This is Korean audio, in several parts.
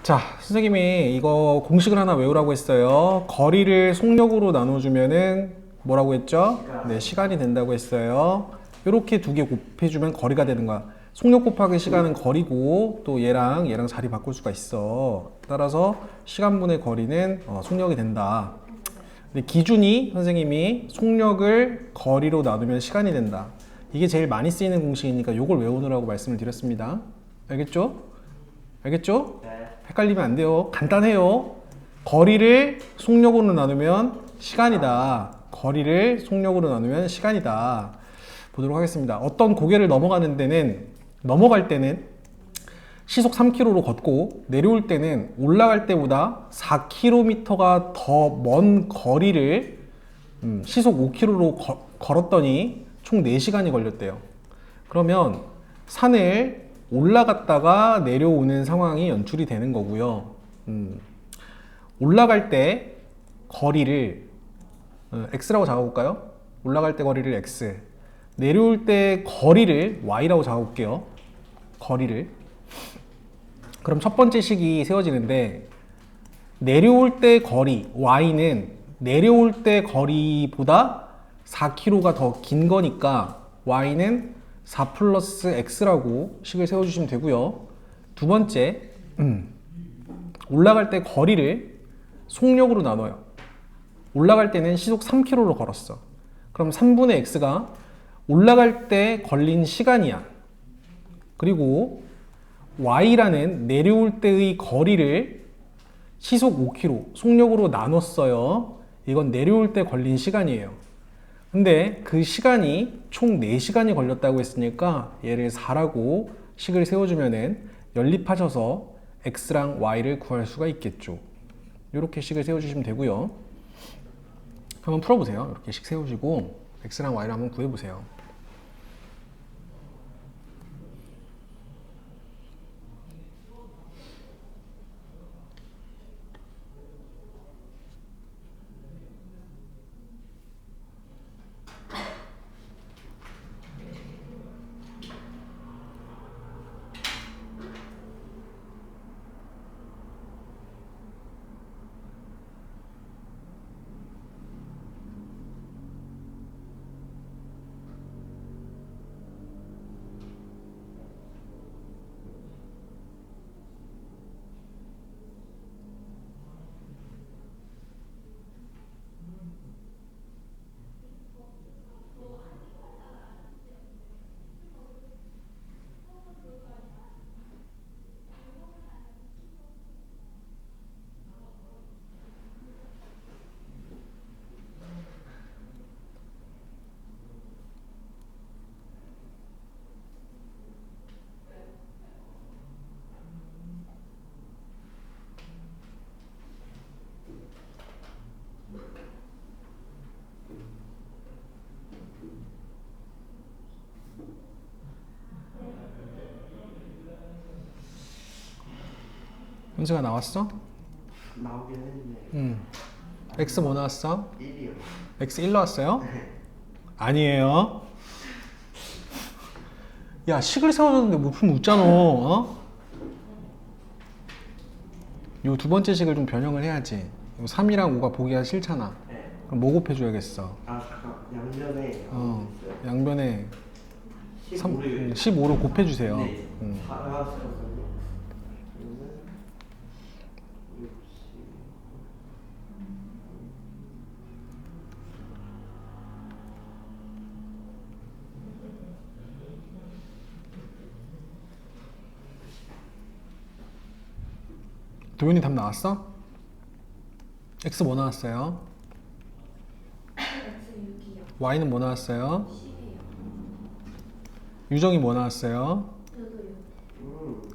자, 선생님이 이거 공식을 하나 외우라고 했어요. 거리를 속력으로 나눠주면은 뭐라고 했죠? 네, 시간이 된다고 했어요. 이렇게 두 개 곱해주면 거리가 되는 거야. 속력 곱하기 시간은 거리고 또 얘랑 자리 바꿀 수가 있어. 따라서 시간분의 거리는 속력이 된다. 근데 기준이 선생님이 속력을 거리로 나누면 시간이 된다. 이게 제일 많이 쓰이는 공식이니까 이걸 외우느라고 말씀을 드렸습니다. 알겠죠? 알겠죠? 네. 헷갈리면 안 돼요. 간단해요. 거리를 속력으로 나누면 시간이다. 거리를 속력으로 나누면 시간이다. 보도록 하겠습니다. 어떤 고개를 넘어갈 때는 시속 3km로 걷고 내려올 때는 올라갈 때보다 4km가 더 먼 거리를 시속 5km로 걸었더니 총 4시간이 걸렸대요. 그러면 산을 올라갔다가 내려오는 상황이 연출이 되는 거고요. 올라갈 때 거리를 x라고 적어볼까요? 올라갈 때 거리를 x, 내려올 때 거리를 y라고 적어볼게요. 거리를. 그럼 첫 번째 식이 세워지는데 내려올 때 거리 y는 내려올 때 거리보다 4km가 더 긴 거니까 y는 4 플러스 x라고 식을 세워주시면 되고요. 두 번째, 올라갈 때 거리를 속력으로 나눠요. 올라갈 때는 시속 3km로 걸었어. 그럼 3분의 x가 올라갈 때 걸린 시간이야. 그리고 y라는 내려올 때의 거리를 시속 5km, 속력으로 나눴어요. 이건 내려올 때 걸린 시간이에요. 근데 그 시간이 총 4시간이 걸렸다고 했으니까 얘를 4라고 식을 세워주면은 연립하셔서 x랑 y를 구할 수가 있겠죠. 이렇게 식을 세워주시면 되고요. 한번 풀어보세요. 이렇게 식 세우시고 x랑 y를 한번 구해보세요. 현수가 나왔어? 나오긴 했네. x 뭐 나왔어? 1이요. x 1 나왔어요? 아니에요. 야, 식을 세워줬는데 뭐 풀면 웃잖아. 어? 요 두 번째 식을 좀 변형을 해야지. 요 3이랑 5가 보기가 싫잖아. 네. 그럼 뭐 곱해줘야겠어? 아 잠깐 양면에 있어요. 양변에 15를 15로 곱해주세요. 네. 4가 쓰거든요. 그러면 60. 도윤이 답 나왔어? x 뭐 나왔어요? y는 뭐 나왔어요? 유정이 뭐 나왔어요?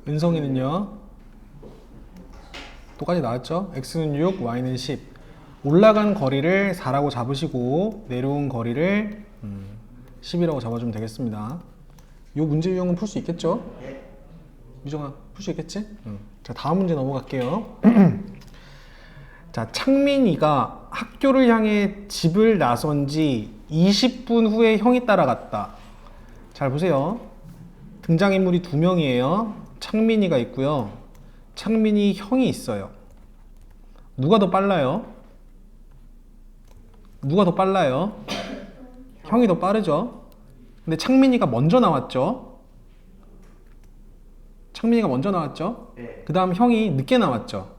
은성이는요? 똑같이 나왔죠? x는 6, y는 10. 올라간 거리를 4라고 잡으시고 내려온 거리를 10이라고 잡아주면 되겠습니다. 이 문제 유형은 풀 수 있겠죠? 네. 유정아, 풀 수 있겠지? 자, 다음 문제 넘어갈게요. 자, 창민이가 학교를 향해 집을 나선 지 20분 후에 형이 따라갔다. 잘 보세요. 등장인물이 두 명이에요. 창민이가 있고요. 창민이 형이 있어요. 누가 더 빨라요? 누가 더 빨라요? 형이 더 빠르죠? 근데 창민이가 먼저 나왔죠? 창민이가 먼저 나왔죠? 네. 그 다음 형이 늦게 나왔죠?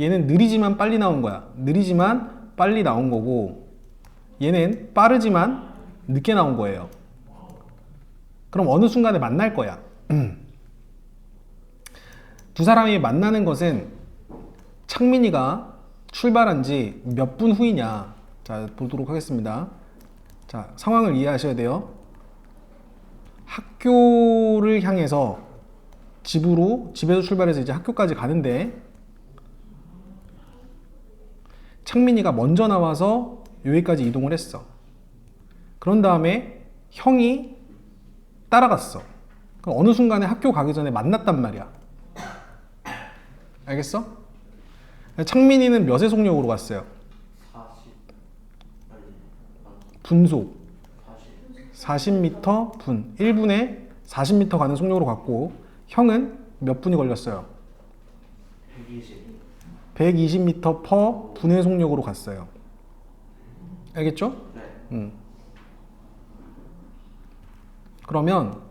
얘는 느리지만 빨리 나온 거야. 느리지만 빨리 나온 거고, 얘는 빠르지만 늦게 나온 거예요. 그럼 어느 순간에 만날 거야. 두 사람이 만나는 것은 창민이가 출발한 지 몇 분 후이냐. 자, 보도록 하겠습니다. 자, 상황을 이해하셔야 돼요. 학교를 향해서 집에서 출발해서 이제 학교까지 가는데, 창민이가 먼저 나와서 여기까지 이동을 했어. 그런 다음에 형이 따라갔어. 그럼 어느 순간에 학교 가기 전에 만났단 말이야. 알겠어? 창민이는 몇의 속력으로 갔어요? 40. 아니, 분속 40. 40m 분. 1분에 40m 가는 속력으로 갔고, 형은 몇 분이 걸렸어요? 120. 120m per 분의 속력으로 갔어요. 알겠죠? 네. 그러면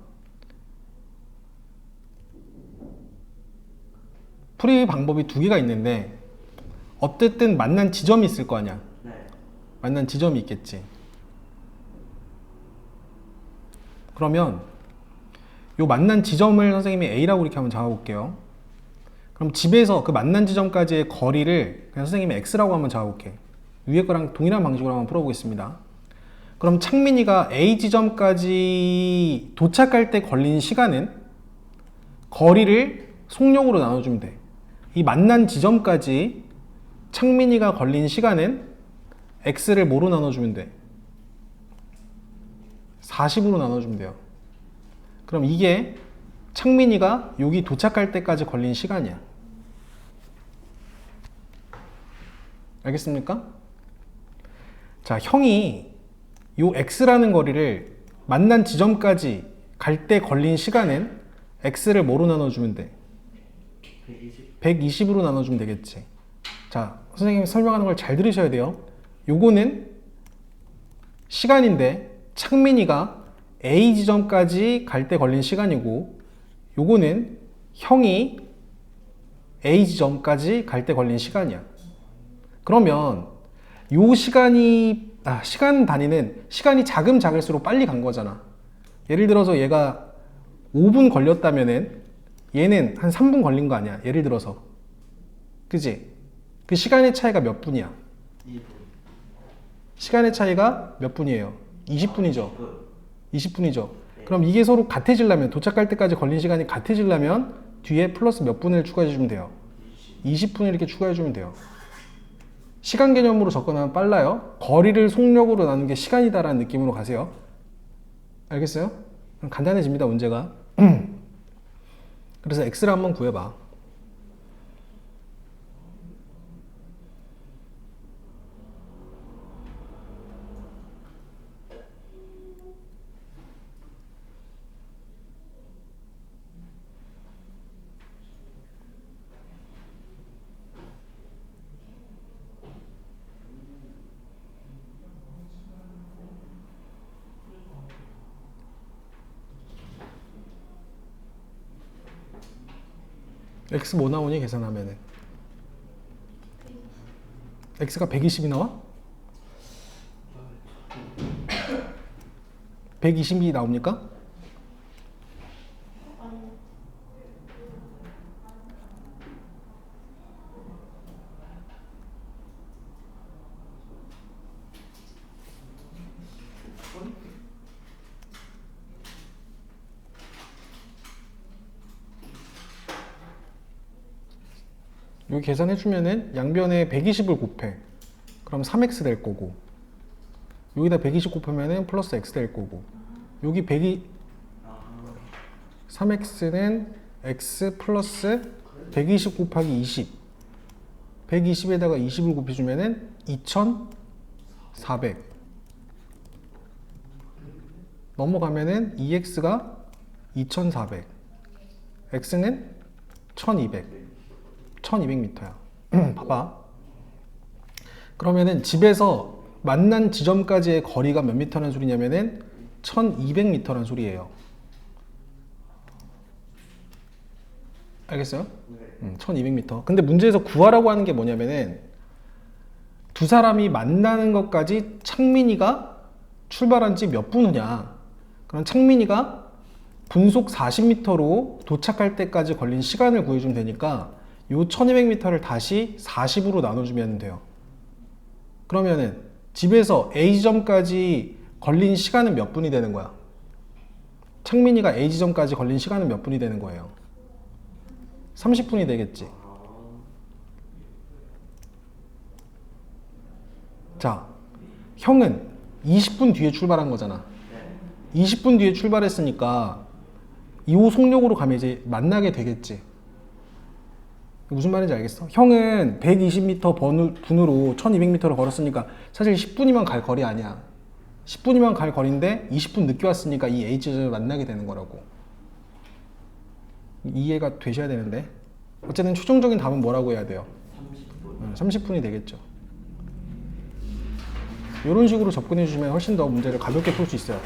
풀이 방법이 두 개가 있는데, 어쨌든 만난 지점이 있을 거 아니야. 네. 만난 지점이 있겠지. 그러면 요 만난 지점을 선생님이 A라고 이렇게 한번 잡아볼게요. 그럼 집에서 그 만난 지점까지의 거리를 그냥 선생님이 X라고 한번 잡아볼게. 위에 거랑 동일한 방식으로 한번 풀어보겠습니다. 그럼 창민이가 A 지점까지 도착할 때 걸린 시간은 거리를 속력으로 나눠주면 돼. 이 만난 지점까지 창민이가 걸린 시간은 X를 뭐로 나눠주면 돼? 40으로 나눠주면 돼요. 그럼 이게 창민이가 여기 도착할 때까지 걸린 시간이야. 알겠습니까? 자, 형이 요 X라는 거리를 만난 지점까지 갈 때 걸린 시간은 X를 뭐로 나눠주면 돼? 120. 120으로 나눠주면 되겠지. 자, 선생님이 설명하는 걸 잘 들으셔야 돼요. 요거는 시간인데 창민이가 A 지점까지 갈 때 걸린 시간이고, 요거는 형이 A 지점까지 갈 때 걸린 시간이야. 그러면 요 시간 단위는 시간이 작을수록 빨리 간 거잖아. 예를 들어서 얘가 5분 걸렸다면은 얘는 한 3분 걸린 거 아니야. 예를 들어서. 그지? 그 시간의 차이가 몇 분이야? 2분. 시간의 차이가 몇 분이에요? 20분이죠. 10분. 20분이죠. 그럼 이게 서로 같아지려면, 도착할 때까지 걸린 시간이 같아지려면 뒤에 플러스 몇 분을 추가해 주면 돼요? 20분을 이렇게 추가해 주면 돼요. 시간 개념으로 접근하면 빨라요. 거리를 속력으로 나누는 게 시간이다라는 느낌으로 가세요. 알겠어요? 그럼 간단해집니다, 문제가. 그래서 X를 한번 구해봐. X 뭐 나오니 계산하면은? X가 120이 나와? 120이 나옵니까? 여기 계산해주면은 양변에 120을 곱해. 그럼 3x 될 거고, 여기다 120 곱하면은 플러스 x 될 거고, 여기 3x는 x 플러스 120 곱하기 20, 120에다가 20을 곱해주면은 2400. 넘어가면은 2x가 2400, x는 1200. 1200m야. 봐봐. 그러면은 집에서 만난 지점까지의 거리가 몇 미터라는 소리냐면은 1200m라는 소리예요. 알겠어요? 네. 1200m. 근데 문제에서 구하라고 하는 게 뭐냐면은 두 사람이 만나는 것까지 창민이가 출발한 지 몇 분 후냐. 그럼 창민이가 분속 40m로 도착할 때까지 걸린 시간을 구해주면 되니까 이 1200m를 다시 40으로 나눠주면 돼요. 그러면은 집에서 A 지점까지 걸린 시간은 몇 분이 되는 거야? 창민이가 A 지점까지 걸린 시간은 몇 분이 되는 거예요? 30분이 되겠지. 자, 형은 20분 뒤에 출발한 거잖아. 20분 뒤에 출발했으니까 2호 속력으로 가면 이제 만나게 되겠지. 무슨 말인지 알겠어? 형은 120m 분으로 1200m를 걸었으니까 사실 10분이면 갈 거리 아니야. 10분이면 갈 거리인데 20분 늦게 왔으니까 이 H점을 만나게 되는 거라고. 이해가 되셔야 되는데. 어쨌든 최종적인 답은 뭐라고 해야 돼요? 30분. 30분이 되겠죠. 이런 식으로 접근해 주시면 훨씬 더 문제를 가볍게 풀 수 있어요.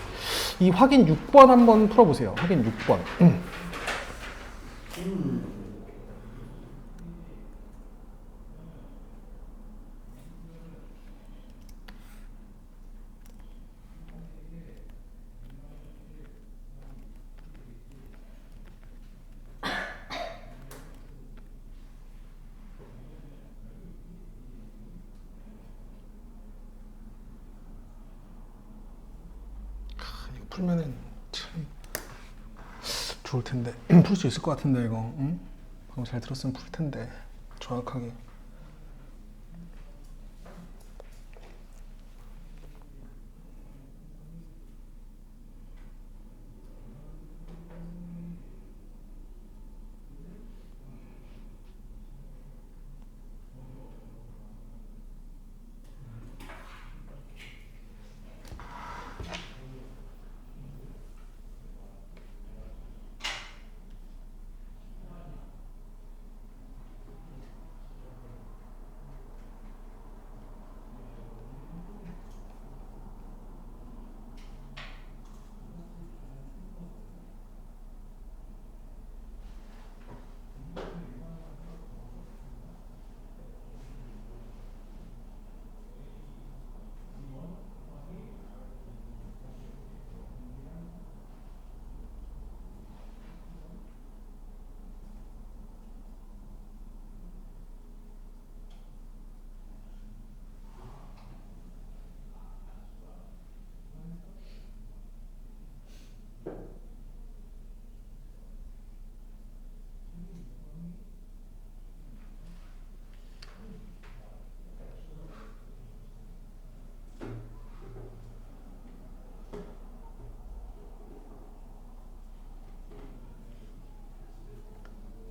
이 확인 6번 한번 풀어보세요. 확인 6번. 이거 풀면은 참 좋을 텐데. 풀 수 있을 것 같은데 이거. 응? 방금 잘 들었으면 풀 텐데 정확하게.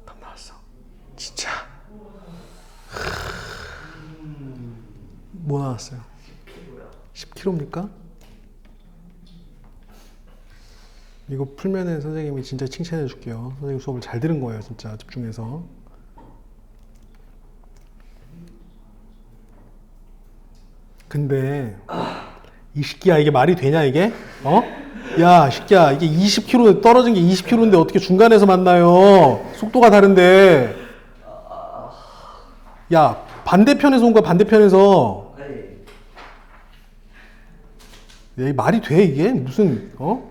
답 나왔어. 진짜. 뭐 나왔어요? 10kg입니까? 이거 풀면은 선생님이 진짜 칭찬해 줄게요. 선생님 수업을 잘 들은 거예요, 진짜 집중해서. 근데 이 새끼야 이게 말이 되냐 이게? 어? 야, 새끼야 이게 20km 떨어진 게 20km인데 어떻게 중간에서 만나요? 속도가 다른데. 야, 반대편에서 온 거야, 반대편에서. 네. 야, 말이 돼 이게? 무슨 어?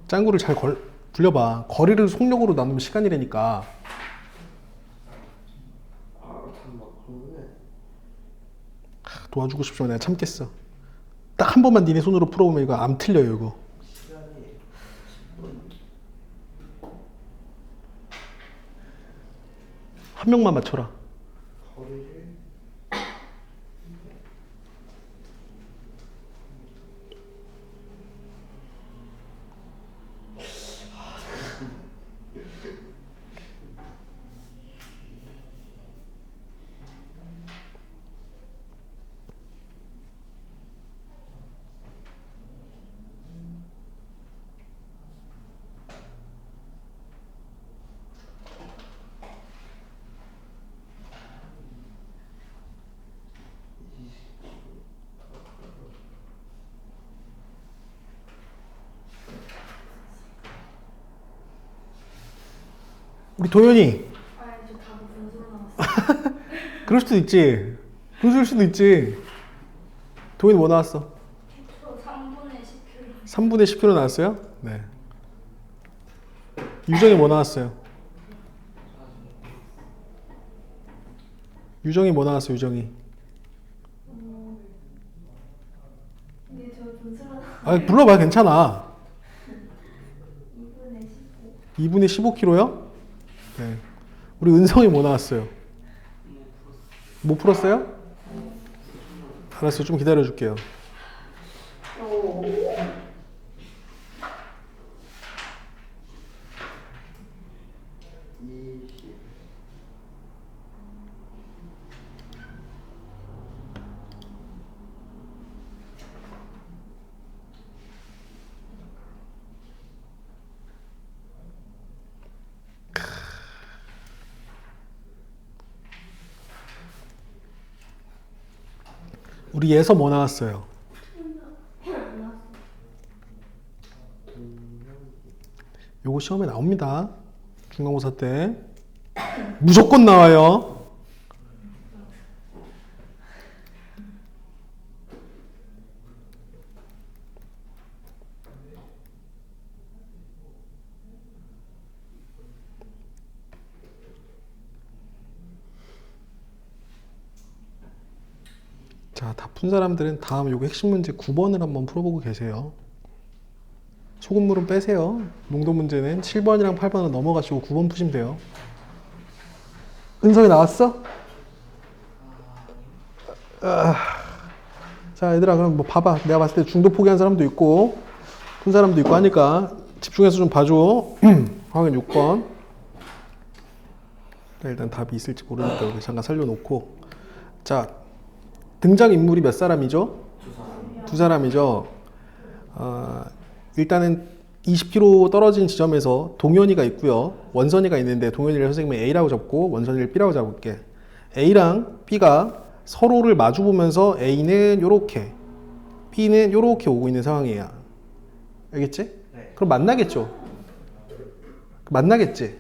짱구를 잘 굴려봐. 거리를 속력으로 나누면 시간이라니까. 잠깐만. 그러네. 도와주고 싶지만 내가 참겠어. 딱 한 번만 니네 손으로 풀어보면 이거 안 틀려요 이거. 시간이 10분. 한 명만 맞춰라. 거리를 우리 도현이. 아, 저 답이 분수로 나왔어요. 그럴 수도 있지. 분수일 수도 있지. 도현이 뭐 나왔어? 3분의 10kg. 3분의 10kg 나왔어요? 네. 유정이 뭐 나왔어요? 유정이 뭐 나왔어, 유정이? 이게 저 분수로 나왔어요. 아, 불러봐, 괜찮아. 2분의 15. 2분의 15kg요? 네. 우리 은성이 뭐 나왔어요? 못 풀었어요? 알았어, 좀 기다려 줄게요. 우리 예서 뭐 나왔어요? 요거 시험에 나옵니다. 중간고사 때 무조건 나와요. 자, 다 푼 사람들은 다음 요거 핵심 문제 9번을 한번 풀어보고 계세요. 소금물은 빼세요. 농도 문제는 7번이랑 8번은 넘어가시고 9번 푸시면 돼요. 은성이 나왔어? 자, 얘들아, 그럼 뭐 봐봐. 내가 봤을 때 중도 포기한 사람도 있고 푼 사람도 있고 하니까 집중해서 좀 봐줘. 확인 6번. 일단 답이 있을지 모르니까 여기 잠깐 살려놓고. 자, 등장인물이 몇 사람이죠? 두 사람이죠. 일단은 20km 떨어진 지점에서 동현이가 있고요. 원선이가 있는데 동현이를 선생님이 A라고 잡고 원선이를 B라고 잡을게. A랑 B가 서로를 마주 보면서 A는 요렇게, B는 요렇게 오고 있는 상황이에요. 알겠지? 네. 그럼 만나겠죠? 만나겠지?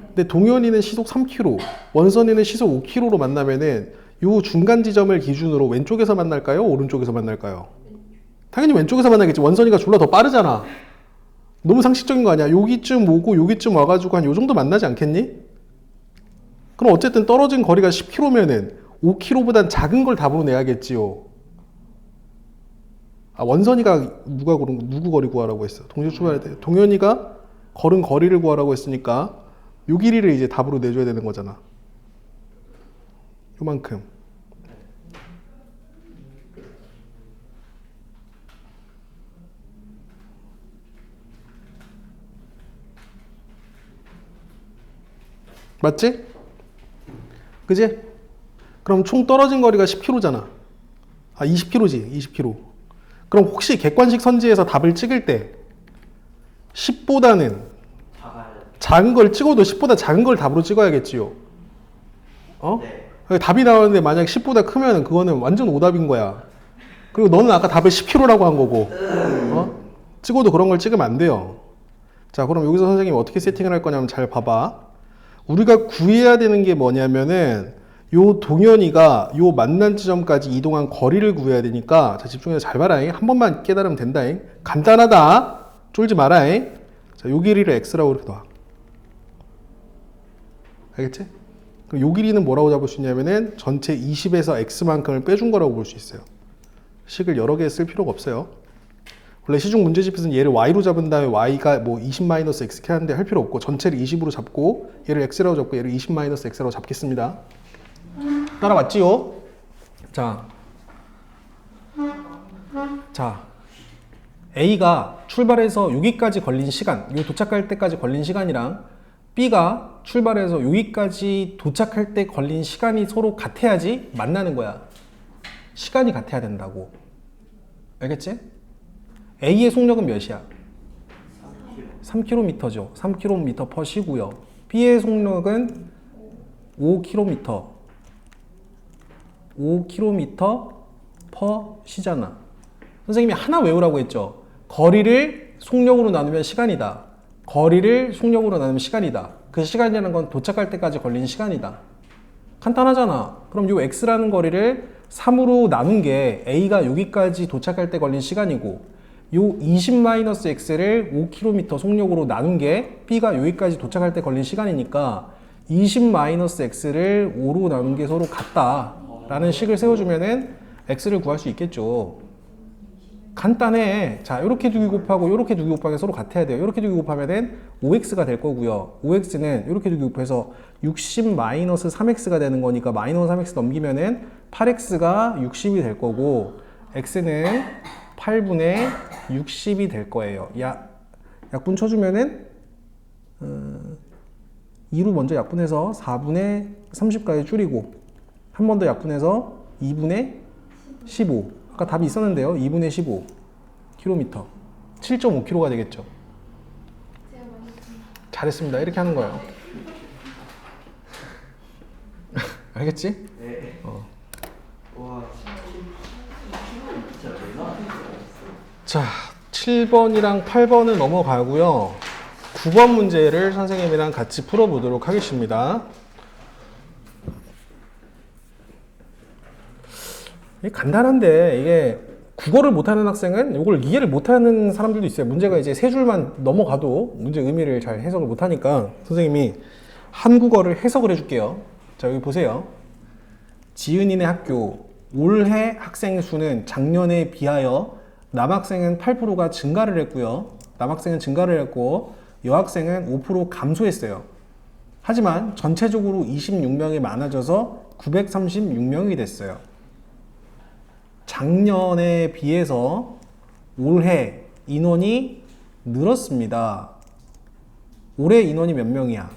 근데 동현이는 시속 3km, 원선이는 시속 5km로 만나면은 요 중간 지점을 기준으로 왼쪽에서 만날까요? 오른쪽에서 만날까요? 당연히 왼쪽에서 만나겠지. 원선이가 졸라 더 빠르잖아. 너무 상식적인 거 아니야? 여기쯤 오고 여기쯤 와가지고 한 요 정도 만나지 않겠니? 그럼 어쨌든 떨어진 거리가 10km면은 5km보단 작은 걸 답으로 내야겠지요. 아, 원선이가 누구 거리 구하라고 했어? 동시에 출발할 때 동현이가 걸은 거리를 구하라고 했으니까 요 길이를 이제 답으로 내줘야 되는 거잖아. 요만큼. 맞지? 그지? 그럼 총 떨어진 거리가 10km잖아. 아, 20km지. 20km. 그럼 혹시 객관식 선지에서 답을 찍을 때 10보다는 작은 걸 찍어도 10보다 작은 걸 답으로 찍어야겠지요. 어? 네. 답이 나오는데 만약 10보다 크면 그거는 완전 오답인 거야. 그리고 너는 아까 답을 10km라고 한 거고. 어? 찍어도 그런 걸 찍으면 안 돼요. 자, 그럼 여기서 선생님이 어떻게 세팅을 할 거냐면 잘 봐봐. 우리가 구해야 되는 게 뭐냐면은 요 동현이가 요 만난 지점까지 이동한 거리를 구해야 되니까 자, 집중해서 잘 봐라잉. 한 번만 깨달으면 된다잉. 간단하다. 쫄지 마라잉. 자, 요 길이를 x라고 이렇게 놔. 알겠지? 그럼 요 길이는 뭐라고 잡을 수 있냐면은 전체 20에서 x만큼을 빼준 거라고 볼 수 있어요. 식을 여러 개 쓸 필요가 없어요. 원래 시중 문제집에서는 얘를 y로 잡은 다음에 y가 뭐 20-xk 하는데 할 필요 없고 전체를 20으로 잡고 얘를 x라고 잡고 얘를 20-x라고 잡겠습니다. 따라왔지요? 자, A가 출발해서 여기까지 걸린 시간, 요 도착할 때까지 걸린 시간이랑 B가 출발해서 여기까지 도착할 때 걸린 시간이 서로 같아야지 만나는 거야. 시간이 같아야 된다고. 알겠지? A의 속력은 몇이야? 3km죠. 3km per 시고요. B의 속력은 5km. 5km per 시잖아. 선생님이 하나 외우라고 했죠. 거리를 속력으로 나누면 시간이다. 거리를 속력으로 나누면 시간이다. 그 시간이라는 건 도착할 때까지 걸린 시간이다. 간단하잖아. 그럼 요 x라는 거리를 3으로 나눈 게 a가 여기까지 도착할 때 걸린 시간이고 요 20-x를 5km 속력으로 나눈 게 b가 여기까지 도착할 때 걸린 시간이니까 20-x를 5로 나눈 게 서로 같다 라는 식을 세워주면은 x를 구할 수 있겠죠. 간단해. 자, 이렇게 두기 곱하고 이렇게 두기 곱하기 서로 같아야 돼요. 이렇게 두기 곱하면은 5x가 될 거고요. 5x는 이렇게 두기 곱해서 60-3x가 되는 거니까 마이너스 3x 넘기면은 8x가 60이 될 거고 x는 8분의 60이 될 거예요. 약분 쳐주면은 2로 먼저 약분해서 4분의 30까지 줄이고 한 번 더 약분해서 2분의 15. 아까 답이 있었는데요. 2분의 15 km. 7.5km가 되겠죠. 제가 맞았습니다. 잘했습니다. 이렇게 하는 거예요. 알겠지? 네. 와, 진짜 대단하다. 자, 7번이랑 8번은 넘어가고요. 9번 문제를 선생님이랑 같이 풀어보도록 하겠습니다. 이게 간단한데 이게 국어를 못하는 학생은 이걸 이해를 못하는 사람들도 있어요. 문제가 이제 세 줄만 넘어가도 문제 의미를 잘 해석을 못하니까 선생님이 한국어를 해석을 해줄게요. 자, 여기 보세요. 지은이네 학교 올해 학생 수는 작년에 비하여 남학생은 8%가 증가를 했고요. 남학생은 증가를 했고 여학생은 5% 감소했어요. 하지만 전체적으로 26명이 많아져서 936명이 됐어요. 작년에 비해서 올해 인원이 늘었습니다. 올해 인원이 몇 명이야?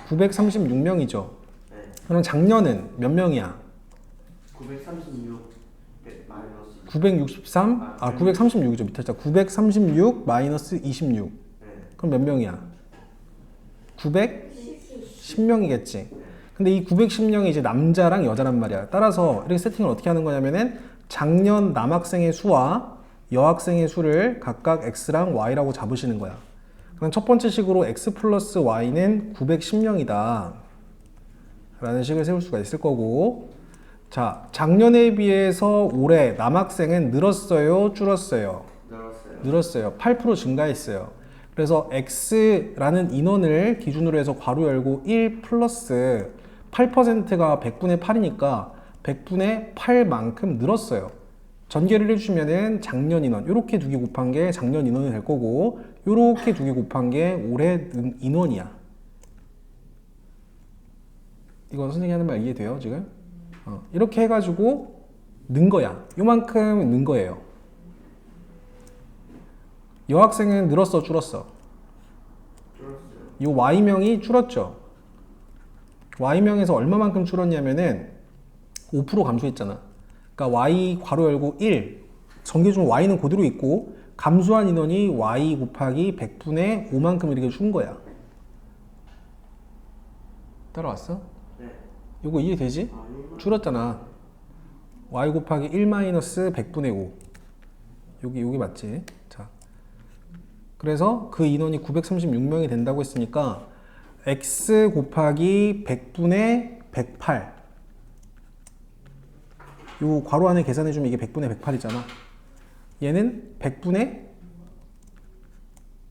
936명이죠. 네. 그럼 작년은 몇 명이야? 936 마이너스 963? 936이죠. 밑에 자 936 마이너스 26. 네. 그럼 몇 명이야? 910명이겠지. 근데 이 910명이 이제 남자랑 여자란 말이야. 따라서 이렇게 세팅을 어떻게 하는 거냐면은 작년 남학생의 수와 여학생의 수를 각각 x랑 y라고 잡으시는 거야. 그럼 첫 번째 식으로 x 플러스 y는 910명이다 라는 식을 세울 수가 있을 거고, 자, 작년에 비해서 올해 남학생은 늘었어요, 줄었어요? 늘었어요. 늘었어요. 8% 증가했어요. 그래서 x라는 인원을 기준으로 해서 괄호 열고 1 플러스 8%가 100분의 8이니까 100분의 8만큼 늘었어요. 전개를 해주시면은 작년 인원, 이렇게 두개 곱한 게 작년 인원이 될 거고, 이렇게 두개 곱한 게 올해 인원이야. 이거 선생님이 하는 말 이해돼요, 지금? 이렇게 해가지고 는 거야. 요만큼 는 거예요. 여학생은 늘었어, 줄었어? 줄었어요. 요 Y명이 줄었죠. Y명에서 얼마만큼 줄었냐면은 5% 감소했잖아. 그러니까 Y 괄호 열고 1. 전개 중 Y는 그대로 있고 감소한 인원이 Y 곱하기 100분의 5만큼 이렇게 준 거야. 따라왔어? 네. 이거 이해되지? 아니면 줄었잖아. Y 곱하기 1 마이너스 100분의 5. 여기 맞지? 자. 그래서 그 인원이 936명이 된다고 했으니까 x 곱하기 100분의 108. 요 괄호 안에 계산해주면 이게 100분의 108이잖아. 얘는 100분의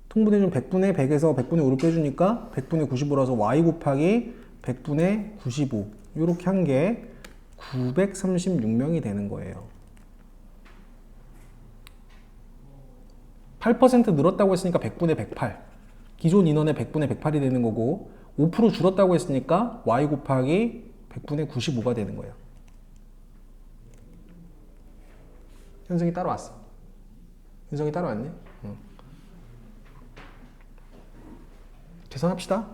통분해주면 100분의 100에서 100분의 5를 빼주니까 100분의 95라서 y 곱하기 100분의 95. 요렇게 한 게 936명이 되는 거예요. 8% 늘었다고 했으니까 100분의 108. 기존 인원의 100분의 108이 되는 거고 5% 줄었다고 했으니까 y 곱하기 100분의 95가 되는 거예요. 현승이 따라왔어. 현승이 따라왔니? 응. 계산합시다.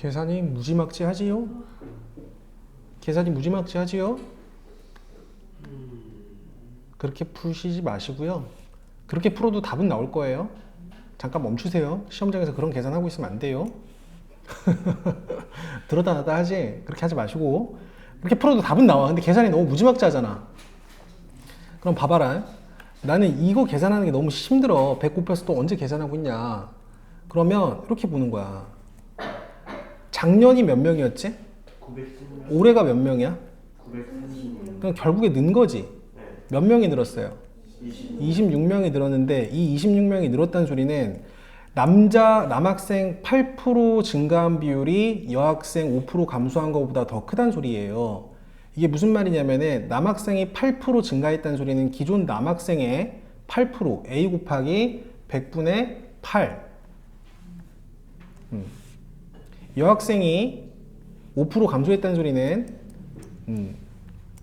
계산이 무지막지하지요? 계산이 무지막지하지요? 그렇게 푸시지 마시고요. 그렇게 풀어도 답은 나올 거예요. 잠깐 멈추세요. 시험장에서 그런 계산하고 있으면 안 돼요. 들었다 놨다 하지. 그렇게 하지 마시고. 그렇게 풀어도 답은 나와. 근데 계산이 너무 무지막지하잖아. 그럼 봐봐라. 나는 이거 계산하는 게 너무 힘들어. 100 곱해서 또 언제 계산하고 있냐. 그러면 이렇게 보는 거야. 작년이 몇 명이었지? 916. 올해가 몇 명이야? 936. 그럼 결국에 는 거지. 네. 몇 명이 늘었어요? 20. 26명이 늘었는데 이 26명이 늘었다는 소리는 남학생 8% 증가한 비율이 여학생 5% 감소한 것보다 더 크다는 소리예요. 이게 무슨 말이냐면은 남학생이 8% 증가했다는 소리는 기존 남학생의 8% A 곱하기 100분의 8 여학생이 5% 감소했다는 소리는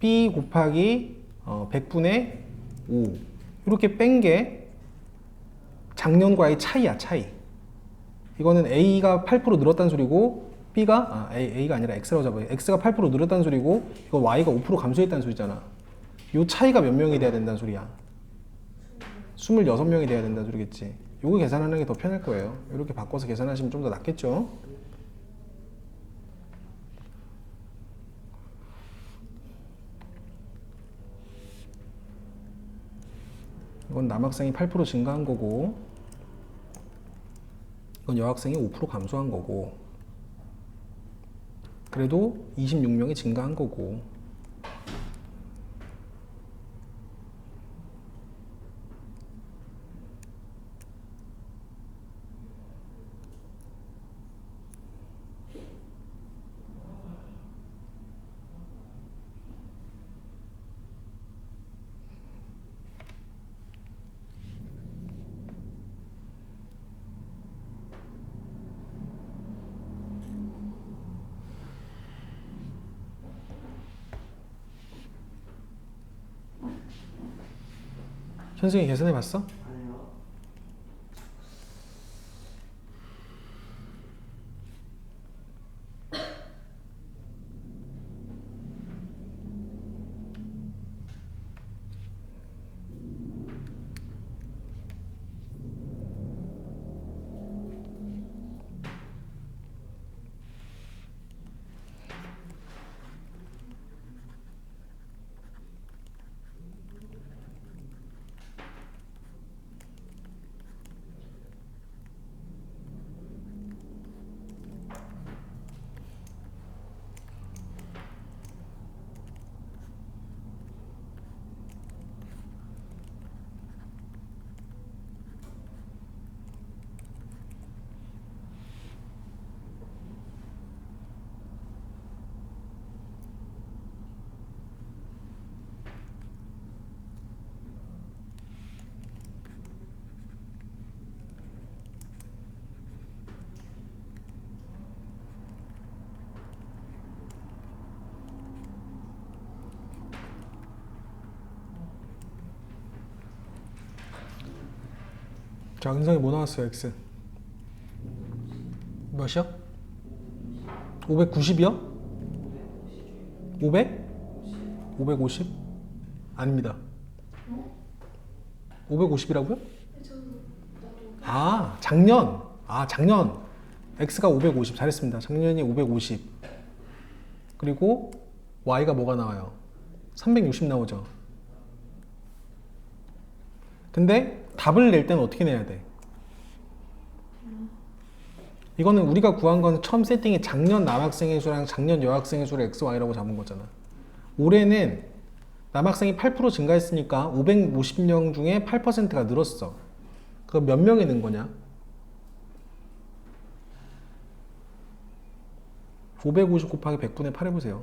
B 곱하기 100분의 5 이렇게 뺀 게 작년과의 차이야. 차이. 이거는 A가 8% 늘었다는 소리고 B가 A가 아니라 X라고 잡아요. X가 8% 늘었다는 소리고 이거 Y가 5% 감소했다는 소리잖아. 요 차이가 몇 명이 돼야 된다는 소리야? 26명이 돼야 된다는 소리겠지. 요거 계산하는 게 더 편할 거예요. 이렇게 바꿔서 계산하시면 좀 더 낫겠죠. 이건 남학생이 8% 증가한 거고 이건 여학생이 5% 감소한 거고 그래도 26명이 증가한 거고 현승이 계산해 봤어? 아니요. 자, 은성이 뭐 나왔어요? X 몇이요? 590이요? 500? 550? 아닙니다. 550이라고요? 작년. 작년. X가 550. 잘했습니다. 작년이 550. 그리고 Y가 뭐가 나와요? 360 나오죠. 근데 답을 낼 때는 어떻게 내야 돼? 이거는 우리가 구한 건 처음 세팅이 작년 남학생의 수랑 작년 여학생의 수를 X, Y라고 잡은 거잖아. 올해는 남학생이 8% 증가했으니까 550명 중에 8%가 늘었어. 그럼 몇 명이 는 거냐? 550 곱하기 100분의 8 해보세요.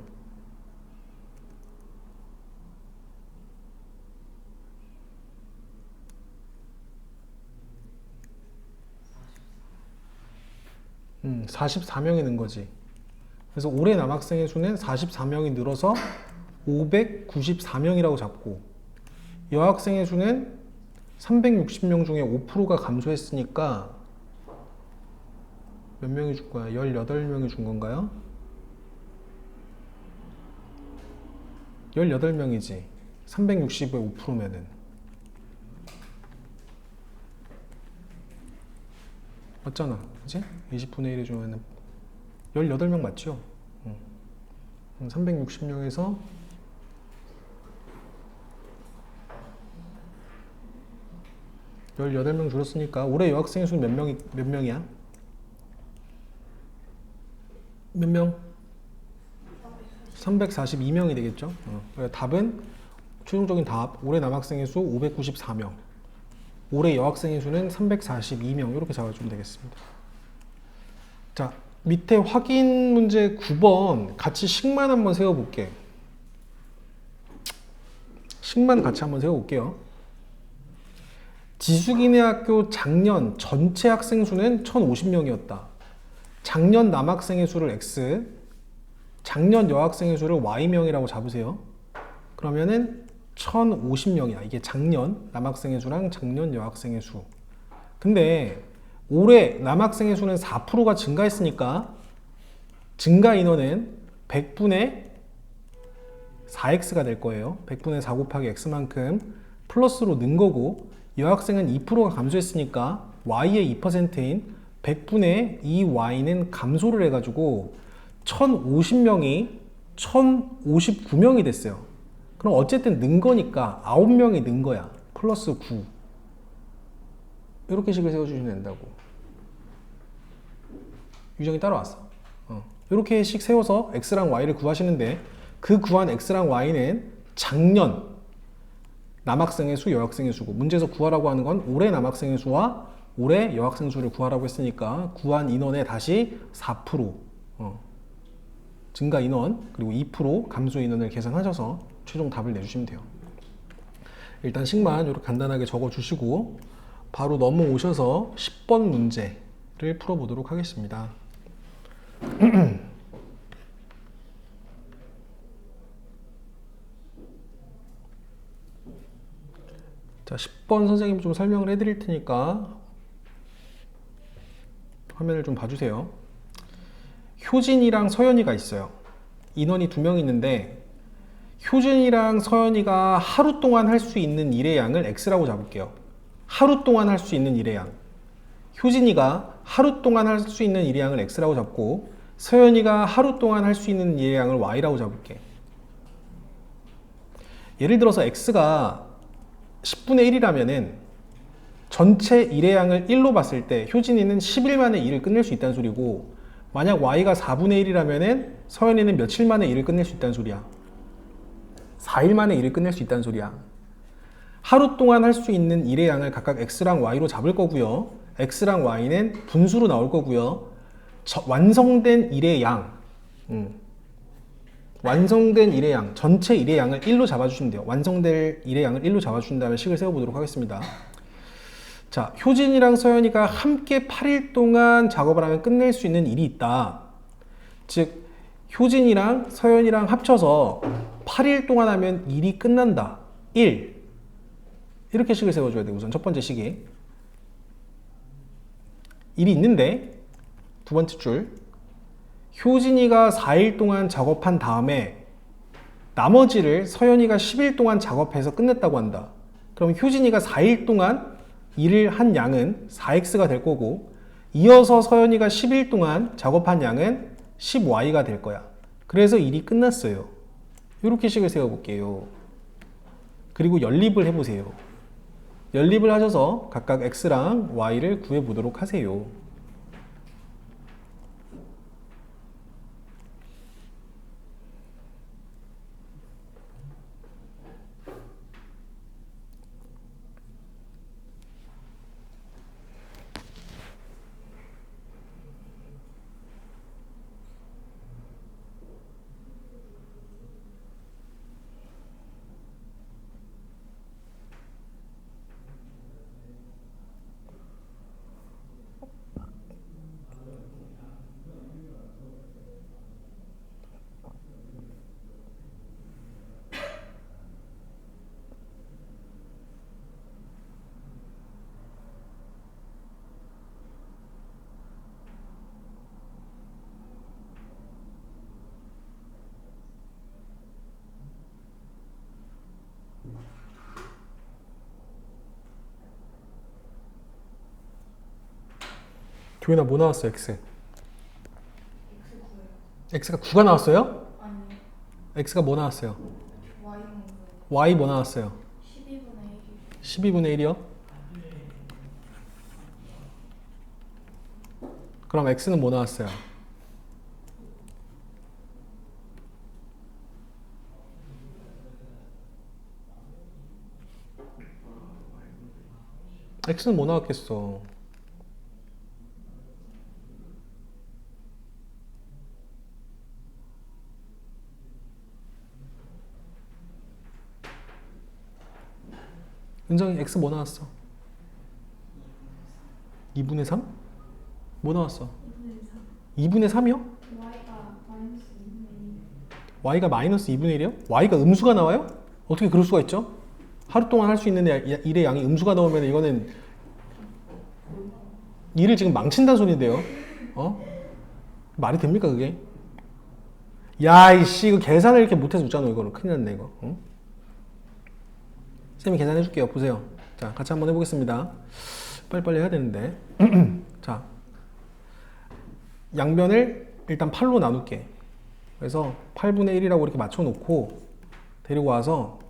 음, 44명이 는 거지. 그래서 올해 남학생의 수는 44명이 늘어서 594명이라고 잡고 여학생의 수는 360명 중에 5%가 감소했으니까 몇 명이 준 거야? 18명이 준 건가요? 18명이지. 360의 5%면은. 맞잖아. 그치? 20분의 1이 주면은 18명 맞죠? 360명에서 18명 줄었으니까 올해 여학생의 수는 몇 명이야? 몇 명? 342명이 되겠죠? 그러니까 답은 최종적인 답 올해 남학생의 수 594명, 올해 여학생의 수는 342명 이렇게 잡아주면 되겠습니다. 자, 밑에 확인 문제 9번 같이 식만 한번 세워볼게. 식만 같이 한번 세워볼게요. 지수기내 학교 작년 전체 학생 수는 1050명이었다. 작년 남학생의 수를 X, 작년 여학생의 수를 Y명이라고 잡으세요. 그러면은 1050명이야. 이게 작년 남학생의 수랑 작년 여학생의 수. 근데 올해 남학생의 수는 4%가 증가했으니까 증가 인원은 100분의 4x가 될 거예요. 100분의 4 곱하기 x만큼 플러스로 는 거고, 여학생은 2%가 감소했으니까 y의 2%인 100분의 2y는 감소를 해가지고 1050명이 1059명이 됐어요. 그럼 어쨌든 는 거니까 9명이 는 거야. 플러스 9. 이렇게 식을 세워주시면 된다고. 유정이 따라왔어. 이렇게 식 세워서 x랑 y를 구하시는데, 그 구한 x랑 y는 작년 남학생의 수, 여학생의 수고, 문제에서 구하라고 하는 건 올해 남학생의 수와 올해 여학생 수를 구하라고 했으니까 구한 인원에 다시 4% 증가 인원 그리고 2% 감소 인원을 계산하셔서 최종 답을 내주시면 돼요. 일단 식만 이렇게 간단하게 적어주시고 바로 넘어오셔서 10번 문제를 풀어보도록 하겠습니다. 자, 10번 선생님이 좀 설명을 해드릴 테니까 화면을 좀 봐주세요. 효진이랑 서연이가 있어요. 인원이 2명 있는데 효진이랑 서연이가 하루 동안 할 수 있는 일의 양을 X라고 잡을게요. 하루 동안 할 수 있는 일의 양. 효진이가 하루 동안 할 수 있는 일의 양을 X라고 잡고 서연이가 하루 동안 할 수 있는 일의 양을 Y라고 잡을게. 예를 들어서 X가 10분의 1이라면은 전체 일의 양을 1로 봤을 때 효진이는 10일 만에 일을 끝낼 수 있다는 소리고, 만약 Y가 4분의 1이라면은 서연이는 며칠 만에 일을 끝낼 수 있다는 소리야. 4일 만에 일을 끝낼 수 있다는 소리야. 하루 동안 할 수 있는 일의 양을 각각 X랑 Y로 잡을 거고요. X랑 Y는 분수로 나올 거고요. 완성된 일의 양, 완성된 일의 양, 전체 일의 양을 1로 잡아주시면 돼요. 완성될 일의 양을 1로 잡아주신 다음에 식을 세워보도록 하겠습니다. 자, 효진이랑 서연이가 함께 8일 동안 작업을 하면 끝낼 수 있는 일이 있다. 즉, 효진이랑 서연이랑 합쳐서 8일 동안 하면 일이 끝난다. 1. 이렇게 식을 세워줘야 돼. 우선 첫 번째 식이. 일이 있는데, 두 번째 줄. 효진이가 4일 동안 작업한 다음에 나머지를 서연이가 10일 동안 작업해서 끝냈다고 한다. 그럼 효진이가 4일 동안 일을 한 양은 4x가 될 거고, 이어서 서연이가 10일 동안 작업한 양은 10y가 될 거야. 그래서 일이 끝났어요. 이렇게 식을 세워볼게요. 그리고 연립을 해보세요. 연립을 하셔서 각각 x랑 y를 구해보도록 하세요. 교현아 뭐 나왔어 x? X 9요. x가 9가 나왔어요? 아니, x가 뭐 나왔어요? Y는 뭐예요? y 뭐 나왔어요? 12분의 1이. 12분의 1이요? 그럼 x는 뭐 나왔어요? x는 뭐 나왔겠어? 은정이 x 뭐 나왔어? 2분의 3? 뭐 나왔어? 2분의 3이요? Y가 마이너스 2분의 1. y가 마이너스 2분의 1이요? y가 음수가 나와요? 어떻게 그럴 수가 있죠? 하루 동안 할 수 있는 일의 양이 음수가 나오면 이거는 일을 지금 망친다는 소리인데요. 어? 말이 됩니까 그게? 야 이씨 이거 계산을 이렇게 못해서 웃잖아 이거는 큰일 났네 이거. 응? 쌤이 계산해 줄게요. 보세요. 자 같이 한번 해보겠습니다. 빨리빨리 해야 되는데. 자 양변을 일단 8로 나눌게. 그래서 8분의 1이라고 이렇게 맞춰놓고 데리고 와서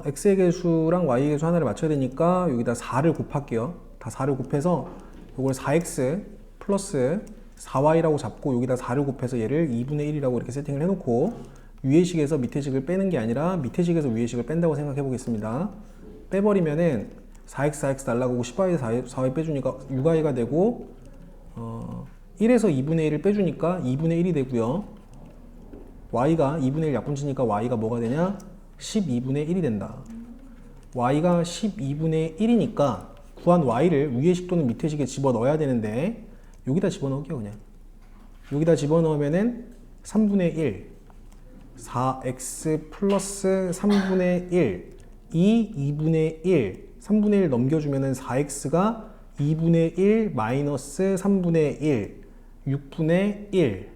x의 개수랑 y의 개수 하나를 맞춰야 되니까 여기다 4를 곱할게요. 다 4를 곱해서 이걸 4x 플러스 4y라고 잡고 여기다 4를 곱해서 얘를 2분의 1이라고 이렇게 세팅을 해놓고 위의 식에서 밑의 식을 빼는 게 아니라 밑의 식에서 위의 식을 뺀다고 생각해 보겠습니다. 빼버리면은 4x 4x 날라가고 10y에서 4y 빼주니까 6y가 되고 1에서 2분의 1을 빼주니까 2분의 1이 되고요. y가 2분의 1 약분치니까 y가 뭐가 되냐? 12분의 1이 된다. y가 12분의 1이니까 구한 y를 위의 식 또는 밑의 식에 집어넣어야 되는데 여기다 집어넣을게요 그냥. 여기다 집어넣으면은 3분의 1 4x 플러스 3분의 1 2분의 1 3분의 1 넘겨주면은 4x가 2분의 1 마이너스 3분의 1 6분의 1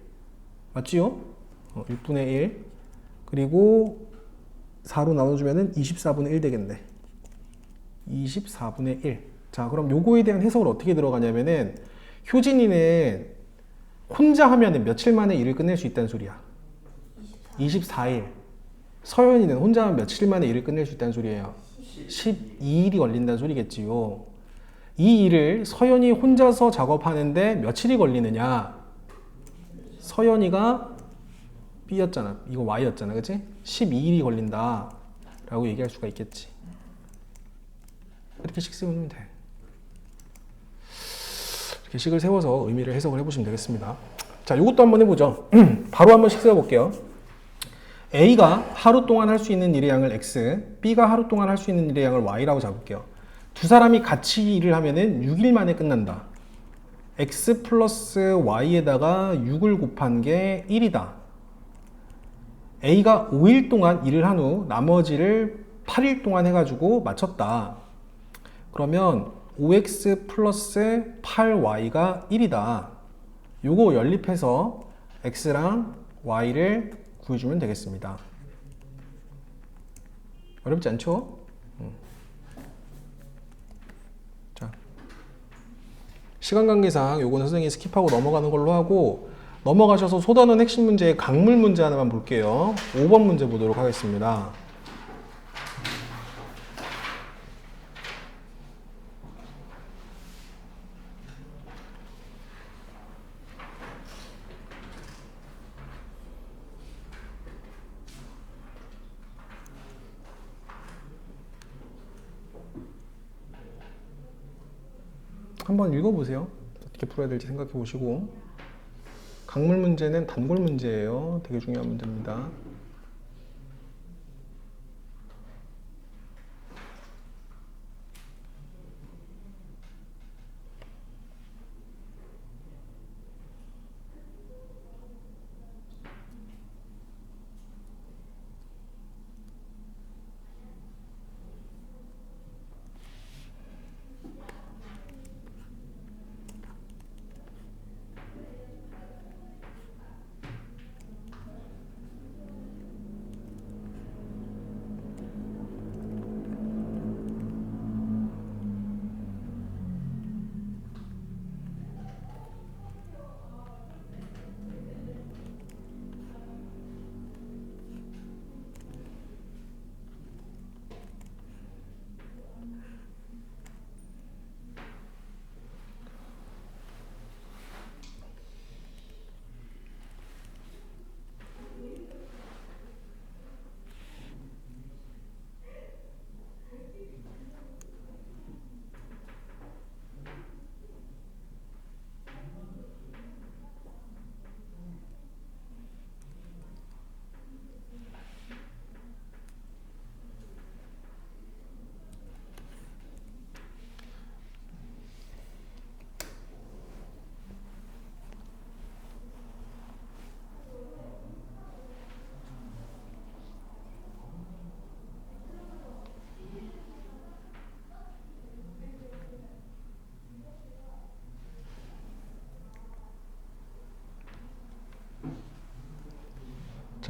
맞지요? 6분의 1 그리고 4로 나눠주면은 24분의 1 되겠네. 24분의 1. 자, 그럼 요거에 대한 해석을 어떻게 들어가냐면은 효진이는 혼자 하면은 며칠 만에 일을 끝낼 수 있다는 소리야. 24일. 서연이는 혼자 하면 며칠 만에 일을 끝낼 수 있다는 소리예요. 12일이 걸린다는 소리겠지요. 이 일을 서연이 혼자서 작업하는데 며칠이 걸리느냐? 서연이가 B였잖아. 이거 Y였잖아. 그치? 12일이 걸린다. 라고 얘기할 수가 있겠지. 이렇게 식 세우면 돼. 이렇게 식을 세워서 의미를 해석을 해보시면 되겠습니다. 자, 이것도 한번 해보죠. 바로 한번 식 세워볼게요. A가 하루 동안 할 수 있는 일의 양을 X, B가 하루 동안 할 수 있는 일의 양을 Y라고 잡을게요. 두 사람이 같이 일을 하면은 6일 만에 끝난다. X 플러스 Y에다가 6을 곱한 게 1이다. A가 5일 동안 일을 한 후 나머지를 8일 동안 해가지고 마쳤다. 그러면 5x 플러스 8y가 1이다. 요거 연립해서 x랑 y를 구해주면 되겠습니다. 어렵지 않죠? 자, 시간 관계상 요거는 선생님이 스킵하고 넘어가는 걸로 하고 넘어가셔서 소단원 핵심 문제의 강물 문제 하나만 볼게요. 5번 문제 보도록 하겠습니다. 한번 읽어보세요. 어떻게 풀어야 될지 생각해 보시고. 강물 문제는 단골 문제예요. 되게 중요한 문제입니다.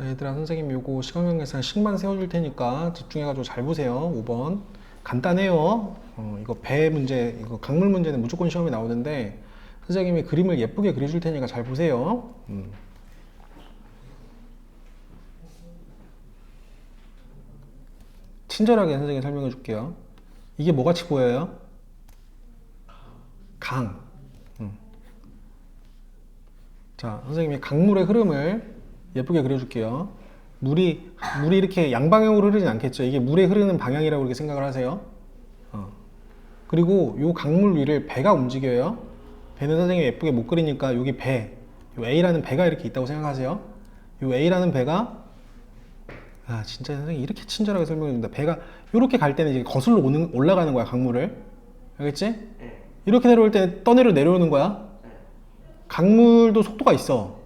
자, 얘들아, 선생님 요거 시간경 계산 식만 세워줄 테니까 집중해가지고 잘 보세요. 5번 간단해요. 이거 배 문제, 이거 강물 문제는 무조건 시험에 나오는데 선생님이 그림을 예쁘게 그려줄 테니까 잘 보세요. 친절하게 선생님이 설명해 줄게요. 이게 뭐같이 보여요? 강. 자, 선생님이 강물의 흐름을 예쁘게 그려줄게요. 물이 이렇게 양방향으로 흐르진 않겠죠. 이게 물의 흐르는 방향이라고 이렇게 생각을 하세요. 그리고 요 강물 위를 배가 움직여요. 배는 선생님이 예쁘게 못 그리니까 여기 배, 요 A라는 배가 이렇게 있다고 생각하세요. 요 A라는 배가 진짜 선생님이 이렇게 친절하게 설명해 준다. 배가 이렇게 갈 때는 이제 거슬러 올라가는 거야, 강물을. 알겠지? 네. 이렇게 내려올 때는 떠내려 내려오는 거야. 강물도 속도가 있어.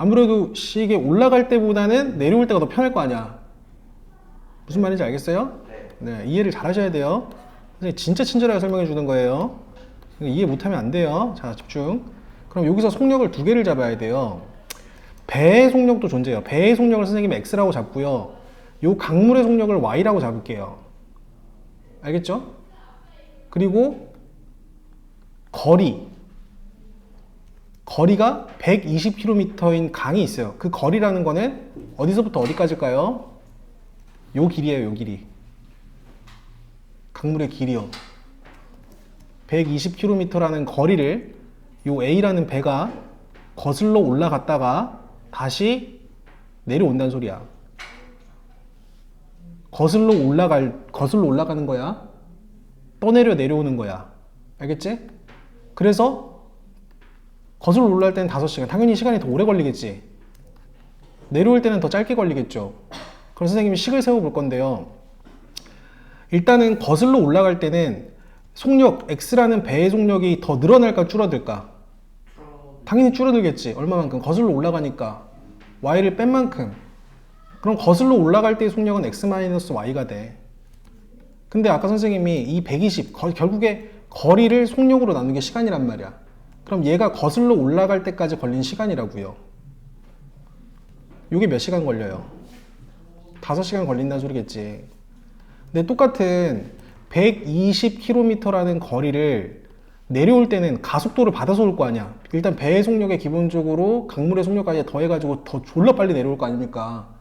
아무래도 이게 올라갈 때보다는 내려올 때가 더 편할 거 아니야. 무슨 말인지 알겠어요? 네, 이해를 잘 하셔야 돼요. 선생님 진짜 친절하게 설명해 주는 거예요. 이해 못하면 안 돼요. 자, 집중. 그럼 여기서 속력을 두 개를 잡아야 돼요. 배의 속력도 존재해요. 배의 속력을 선생님이 X라고 잡고요. 요 강물의 속력을 Y라고 잡을게요. 알겠죠? 그리고 거리가 120km인 강이 있어요. 그 거리라는 거는 어디서부터 어디까지일까요? 요 길이에요, 요 길이. 강물의 길이요. 120km라는 거리를 요 A라는 배가 거슬러 올라갔다가 다시 내려온다는 소리야. 거슬러 올라가는 거야. 떠내려 내려오는 거야. 알겠지? 그래서 거슬러 올라갈 때는 5시간. 당연히 시간이 더 오래 걸리겠지. 내려올 때는 더 짧게 걸리겠죠. 그럼 선생님이 식을 세워 볼 건데요. 일단은 거슬러 올라갈 때는 속력, X라는 배의 속력이 더 늘어날까 줄어들까? 당연히 줄어들겠지. 얼마만큼? 거슬러 올라가니까. Y를 뺀 만큼. 그럼 거슬러 올라갈 때의 속력은 X-Y가 돼. 근데 아까 선생님이 이 120, 결국에 거리를 속력으로 나누는 게 시간이란 말이야. 그럼 얘가 거슬러 올라갈 때까지 걸린 시간이라고요. 이게 몇 시간 걸려요? 5시간 걸린다는 소리겠지. 근데 똑같은 120km라는 거리를 내려올 때는 가속도를 받아서 올 거 아니야. 일단 배의 속력에 기본적으로 강물의 속력까지 더해가지고 더 졸라 빨리 내려올 거 아닙니까?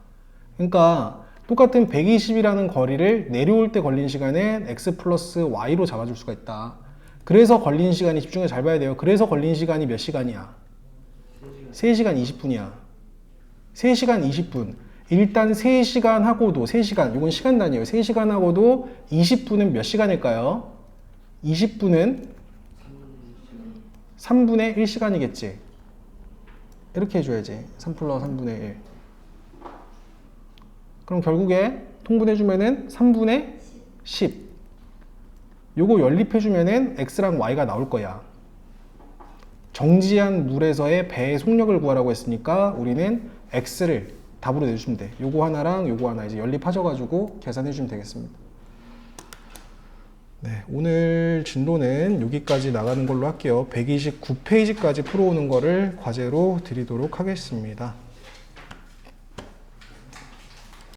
그러니까 똑같은 120이라는 거리를 내려올 때 걸린 시간은 X 플러스 Y로 잡아줄 수가 있다. 그래서 걸린 시간이, 집중해 잘 봐야 돼요. 그래서 걸린 시간이 몇 시간이야? 3시간 20분이야. 3시간 20분. 일단 3시간 하고도, 3시간, 이건 시간 단위예요. 3시간 하고도 20분은 몇 시간일까요? 20분은 3분의 1시간이겠지. 이렇게 해줘야지. 3 플러스 3분의 1. 그럼 결국에 통분해주면은 3분의 10. 요거 연립해주면은 X랑 Y가 나올 거야. 정지한 물에서의 배의 속력을 구하라고 했으니까 우리는 X를 답으로 내주시면 돼. 요거 하나랑 요거 하나 이제 연립하셔가지고 계산해주시면 되겠습니다. 네, 오늘 진로는 여기까지 나가는 걸로 할게요. 129페이지까지 풀어오는 거를 과제로 드리도록 하겠습니다.